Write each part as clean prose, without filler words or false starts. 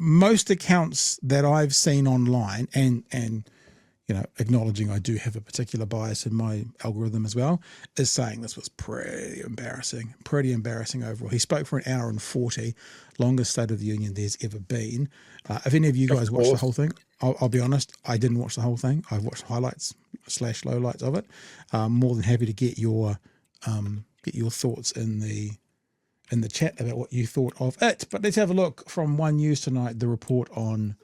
most accounts that I've seen online, and acknowledging I do have a particular bias in my algorithm as well, is saying this was pretty embarrassing overall. He spoke for 1 hour and 40, longest State of the Union there's ever been. If any of you guys watched the whole thing, I'll be honest, I didn't watch the whole thing. I've watched highlights / lowlights of it. More than happy to get your thoughts in the chat about what you thought of it. But let's have a look from One News tonight, the report on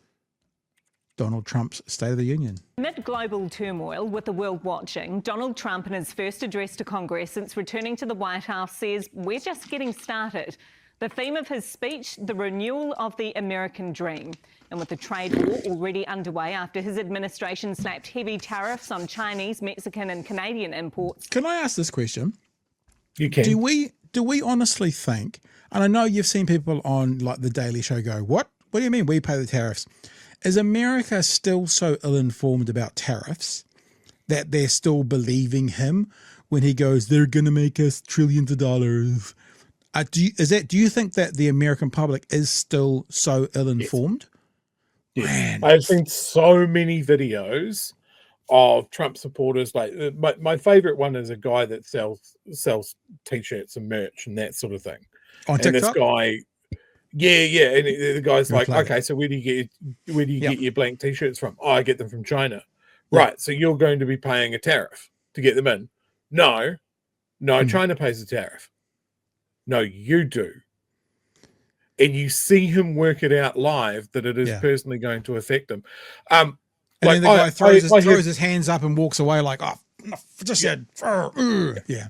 Donald Trump's State of the Union. Amid global turmoil, with the world watching, Donald Trump, in his first address to Congress since returning to the White House, says we're just getting started. The theme of his speech, the renewal of the American dream. And with the trade war already underway after his administration slapped heavy tariffs on Chinese, Mexican and Canadian imports. Can I ask this question? You can. Do we honestly think, and I know you've seen people on like the Daily Show go, what do you mean we pay the tariffs? Is America still so ill-informed about tariffs that they're still believing him when he goes, they're going to make us trillions of dollars? Do you think that the American public is still so ill-informed? Yes. Man. I've seen so many videos of Trump supporters. Like my favorite one is a guy that sells t-shirts and merch and that sort of thing. On TikTok? And this guy, yeah, and the guy's like, okay, so where do you get your blank t-shirts from? Oh, I get them from China. Right, so you're going to be paying a tariff to get them in. No, China pays the tariff. No, you do. And you see him work it out live that it is personally going to affect him. And then the guy throws his hands up and walks away like, oh, just said, yeah.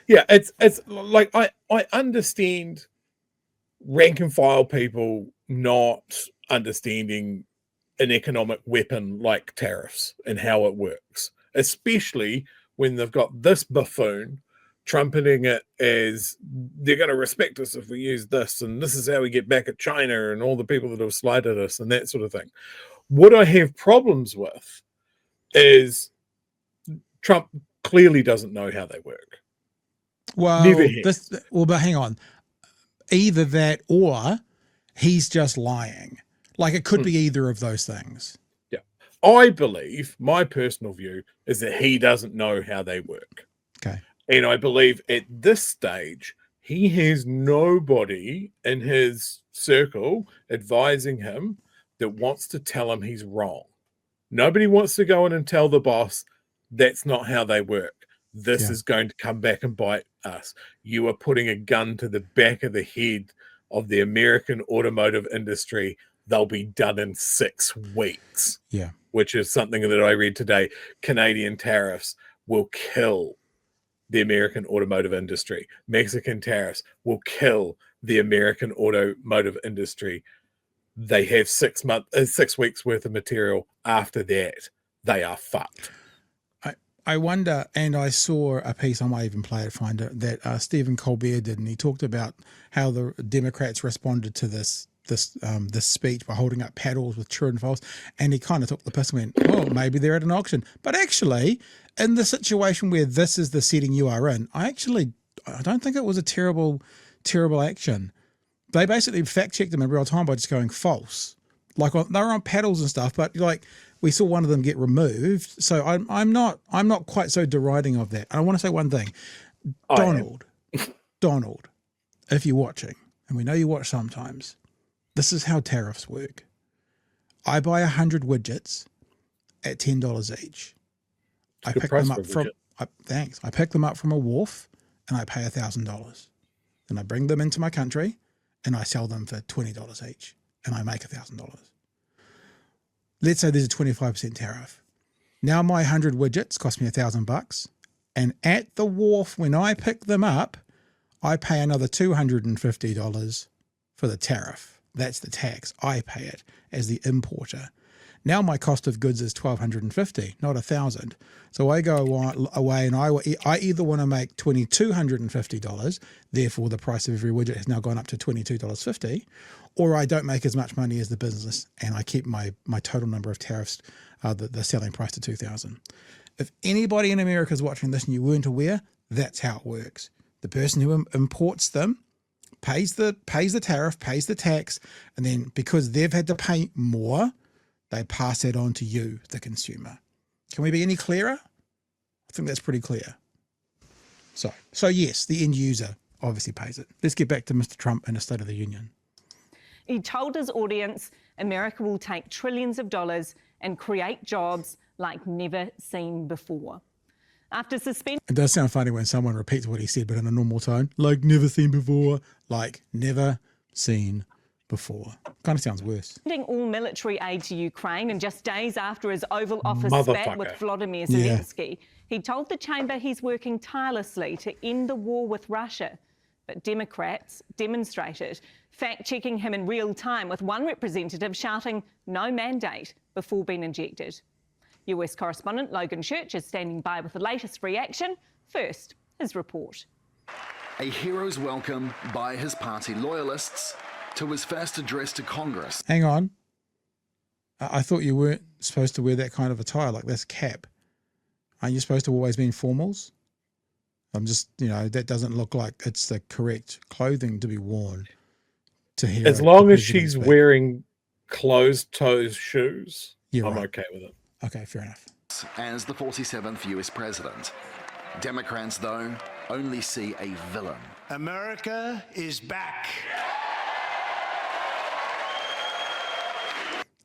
Yeah, it's like I understand rank and file people not understanding an economic weapon like tariffs and how it works, especially when they've got this buffoon trumpeting it as they're going to respect us if we use this, and this is how we get back at China and all the people that have slighted us and that sort of thing. What I have problems with is Trump clearly doesn't know how they work. Well, but hang on. Either that or he's just lying. Like it could be either of those things. Yeah. I believe, my personal view is that he doesn't know how they work. Okay. And I believe at this stage, he has nobody in his circle advising him that wants to tell him he's wrong. Nobody wants to go in and tell the boss, that's not how they work. This is going to come back and bite us. You are putting a gun to the back of the head of the American automotive industry. They'll be done in 6 weeks. Yeah. Which is something that I read today. Canadian tariffs will kill the American automotive industry. Mexican tariffs will kill the American automotive industry. They have 6 weeks worth of material. After that, they are fucked. I wonder, and I saw a piece, I might even play it, find it, that Stephen Colbert did, and he talked about how the Democrats responded to this speech by holding up paddles with true and false, and he kind of took the piss and went, oh, maybe they're at an auction. But actually, in the situation where this is the setting you are in, I don't think it was a terrible action. They basically fact-checked them in real time by just going false. Like they were on paddles and stuff, but like we saw one of them get removed. So I'm not quite so deriding of that. And I want to say one thing, Donald, if you're watching, and we know you watch sometimes, this is how tariffs work. I buy 100 widgets at $10 each. I pick them up from I pick them up from a wharf and I pay $1,000. Then I bring them into my country and I sell them for $20 each and I make $1,000. Let's say there's a 25% tariff. Now my 100 widgets cost me $1,000, and at the wharf when I pick them up, I pay another $250 for the tariff. That's the tax. I pay it as the importer. Now my cost of goods is $1,250, not $1,000. So I go away and I either want to make $2,250, therefore the price of every widget has now gone up to $22.50, or I don't make as much money as the business and I keep my total number of tariffs, the selling price to $2,000. If anybody in America is watching this and you weren't aware, that's how it works. The person who imports them pays the tariff, pays the tax, and then because they've had to pay more, they pass that on to you, the consumer. Can we be any clearer? I think that's pretty clear. So yes, the end user obviously pays it. Let's get back to Mr. Trump and the State of the Union. He told his audience America will take trillions of dollars and create jobs like never seen before. After suspending... It does sound funny when someone repeats what he said, but in a normal tone, like never seen before, like never seen before. Kind of sounds worse. all military aid to Ukraine, and just days after his Oval Office spat with Volodymyr Zelensky, he told the chamber he's working tirelessly to end the war with Russia. But Democrats demonstrated, fact-checking him in real time, with one representative shouting no mandate before being injected. US correspondent Logan Church is standing by with the latest reaction. First, his report. A hero's welcome by his party loyalists to his first address to Congress. Hang on. I thought you weren't supposed to wear that kind of attire, like this cap. Aren't you supposed to always be in formals? I'm just, that doesn't look like it's the correct clothing to be worn to hear. As long as she's wearing closed-toe shoes, I'm right. okay with it. Okay, fair enough. As the 47th US president, Democrats, though, only see a villain. America is back.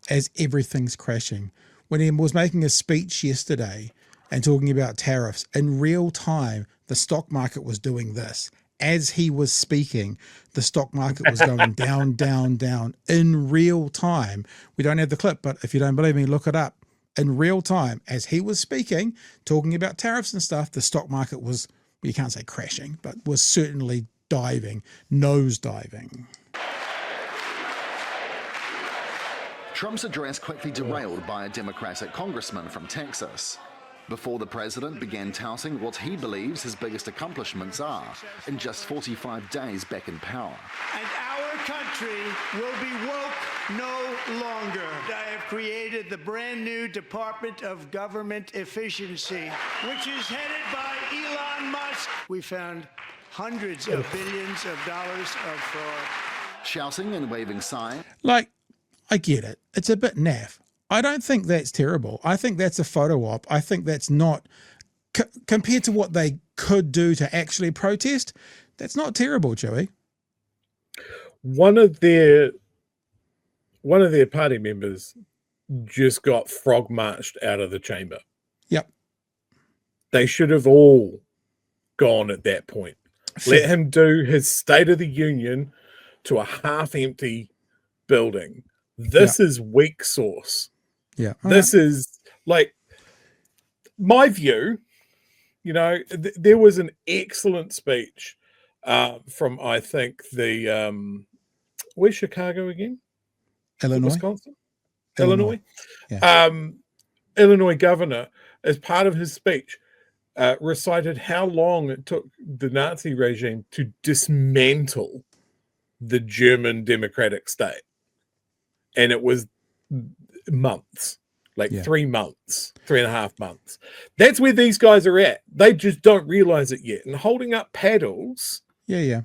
As everything's crashing. When he was making a speech yesterday and talking about tariffs, in real time, the stock market was doing this. As he was speaking, the stock market was going down, down, down in real time. We don't have the clip, but if you don't believe me, look it up. In real time, as he was speaking, talking about tariffs and stuff, the stock market was, well, you can't say crashing, but was certainly diving, nose diving. Trump's address quickly derailed by a Democratic congressman from Texas, before the president began touting what he believes his biggest accomplishments are in just 45 days back in power. And our country will be woke no longer. I have created the brand new Department of Government Efficiency, which is headed by Elon Musk. We found hundreds of billions of dollars of fraud. Shouting and waving signs. Like, I get it. It's a bit naff. I don't think that's terrible. I think that's a photo op. I think that's not, compared to what they could do to actually protest, that's not terrible, Chewie. One of their party members just got frog marched out of the chamber. Yep. They should have all gone at that point. Let him do his State of the Union to a half-empty building. This is weak sauce. Yeah. This is like my view. There was an excellent speech from, I think, the where's Chicago again? Illinois. Wisconsin? Illinois. Yeah. Illinois governor, as part of his speech, recited how long it took the Nazi regime to dismantle the German democratic state. And it was months, 3 months, 3.5 months. That's where these guys are at. They just don't realize it yet. And holding up paddles. Yeah.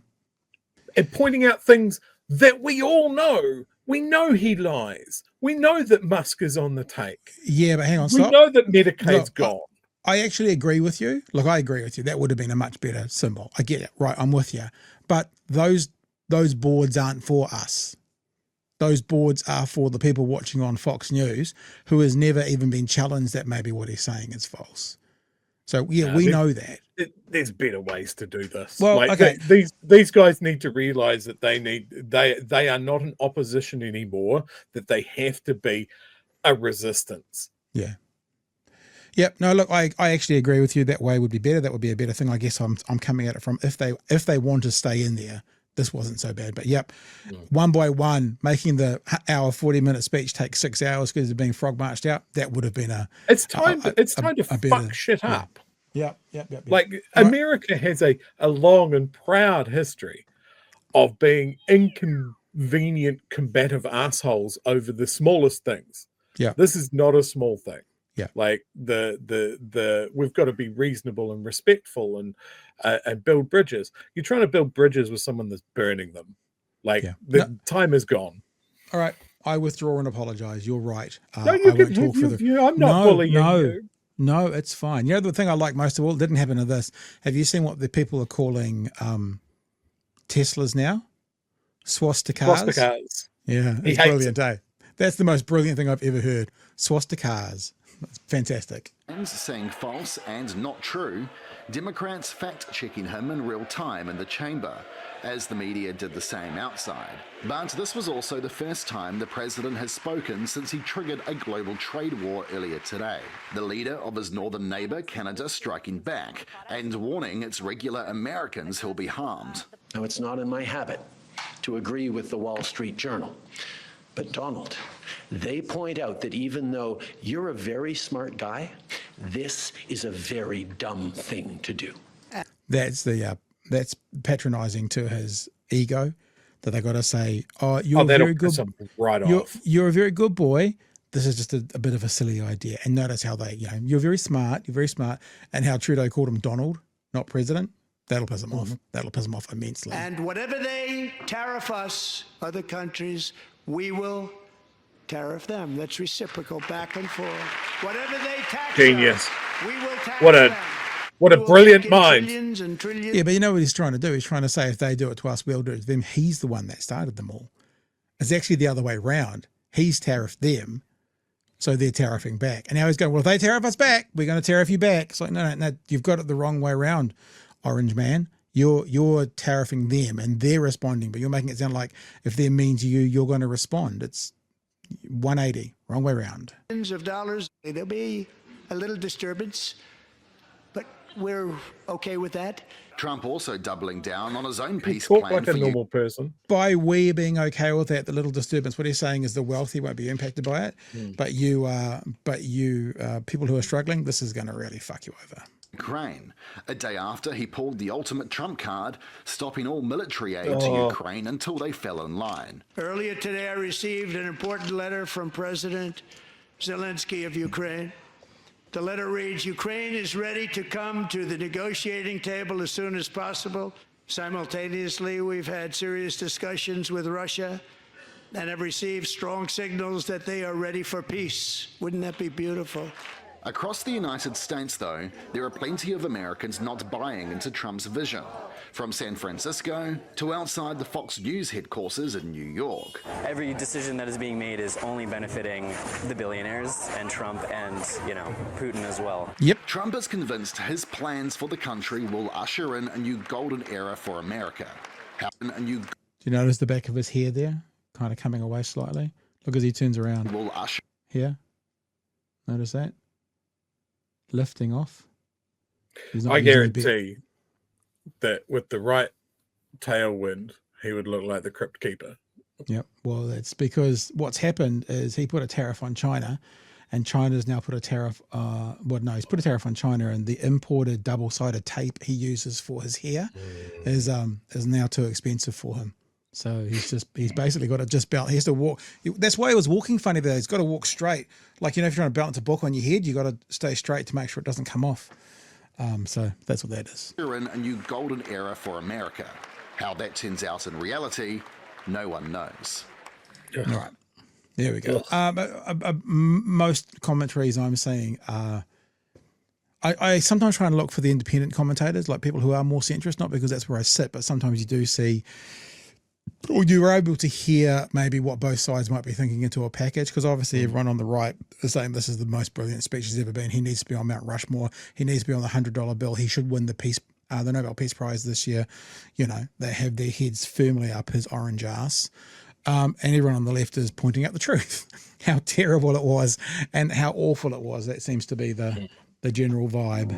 And pointing out things that we all know. We know he lies. We know that Musk is on the take. Yeah, but hang on, We know that Medicaid's gone. I actually agree with you. Look, I agree with you. That would have been a much better symbol. I get it. Right, I'm with you. But those boards aren't for us. Those boards are for the people watching on Fox News who has never even been challenged that maybe what he's saying is false. So, we know that. There's better ways to do this. Well, okay. These guys need to realize that they are not an opposition anymore, that they have to be a resistance. Yeah. Yep. No, look, I actually agree with you. That way would be better. That would be a better thing. I guess I'm coming at it from if they want to stay in there, this wasn't so bad. But yep, one by one, making the hour 40-minute speech take 6 hours because of being frog marched out. That would have been It's time to fuck shit up. Yep. Like America has a long and proud history of being inconvenient, combative assholes over the smallest things. Yeah. This is not a small thing. Yeah. Like the we've got to be reasonable and respectful and build bridges. You're trying to build bridges with someone that's burning them. Like the time is gone. All right. I withdraw and apologize. You're right. No, I won't talk for the. I'm not bullying you. No, it's fine. You know, the thing I like most of all, it didn't happen to this. Have you seen what the people are calling Teslas now? Swastikas. Yeah, it's brilliant, eh? That's the most brilliant thing I've ever heard. Swastikas. That's fantastic. Saying false and not true, Democrats fact-checking him in real time in the chamber, as the media did the same outside. But this was also the first time the president has spoken since he triggered a global trade war earlier today. The leader of his northern neighbour, Canada, striking back and warning its regular Americans who'll be harmed. Now, it's not in my habit to agree with the Wall Street Journal. But Donald, they point out that even though you're a very smart guy, this is a very dumb thing to do. That's that's patronizing to his ego, that they got to say, "Oh, you're a very good, you're a very good boy. This is just a bit of a silly idea." And notice how they, you're very smart, and how Trudeau called him Donald, not president. That'll piss him off. That'll piss him off immensely. And whatever they tariff us, other countries, we will tariff them. That's reciprocal, back and forth. Whatever they tax Genius. us, we will tax them. What a brilliant mind. Trillions and trillions. Yeah, but you know what he's trying to do? He's trying to say if they do it to us, we'll do it to them. He's the one that started them all. It's actually the other way around. He's tariffed them, so they're tariffing back. And now he's going, well, if they tariff us back, we're going to tariff you back. It's like, no, you've got it the wrong way around, Orange Man. You're tariffing them and they're responding, but you're making it sound like if they're mean to you, you're going to respond. It's 180, wrong way around. Billions of dollars. There'll be a little disturbance, but we're okay with that. Trump also doubling down on his own peace Talk plan like a for normal person. By we being okay with that, the little disturbance, what he's saying is the wealthy won't be impacted by it, but you people who are struggling, this is going to really fuck you over. Ukraine, a day after he pulled the ultimate trump card, stopping all military aid to Ukraine until they fell in line. Earlier today, I received an important letter from President Zelensky of Ukraine. The letter reads, Ukraine is ready to come to the negotiating table as soon as possible. Simultaneously, we've had serious discussions with Russia and have received strong signals that they are ready for peace. Wouldn't that be beautiful? Across the United States, though, there are plenty of Americans not buying into Trump's vision. From San Francisco to outside the Fox News headquarters in New York. Every decision that is being made is only benefiting the billionaires and Trump and, Putin as well. Yep. Trump is convinced his plans for the country will usher in a new golden era for America. Do you notice the back of his hair there? Kind of coming away slightly. Look as he turns around. Will usher here. Notice that? Lifting off. I guarantee that with the right tailwind, he would look like the Crypt Keeper. Yep. Well, that's because what's happened is he put a tariff on China, and China's now put a tariff. He's put a tariff on China, and the imported double-sided tape he uses for his hair is now too expensive for him. So he's basically got to just balance. He has to walk. That's why he was walking funny there. He's got to walk straight. Like, if you're trying to balance a book on your head, you got to stay straight to make sure it doesn't come off. So that's what that is. We're in a new golden era for America. How that turns out in reality, no one knows. All right. There we go. Most commentaries I'm seeing I sometimes try and look for the independent commentators, like people who are more centrist, not because that's where I sit, but sometimes you do see, or you're able to hear maybe what both sides might be thinking into a package, because obviously everyone on the right is saying this is the most brilliant speech he's ever been. He needs to be on Mount Rushmore. He needs to be on the $100 bill. He should win the Nobel Peace Prize this year. They have their heads firmly up his orange ass. And everyone on the left is pointing out the truth, how terrible it was and how awful it was. That seems to be the general vibe.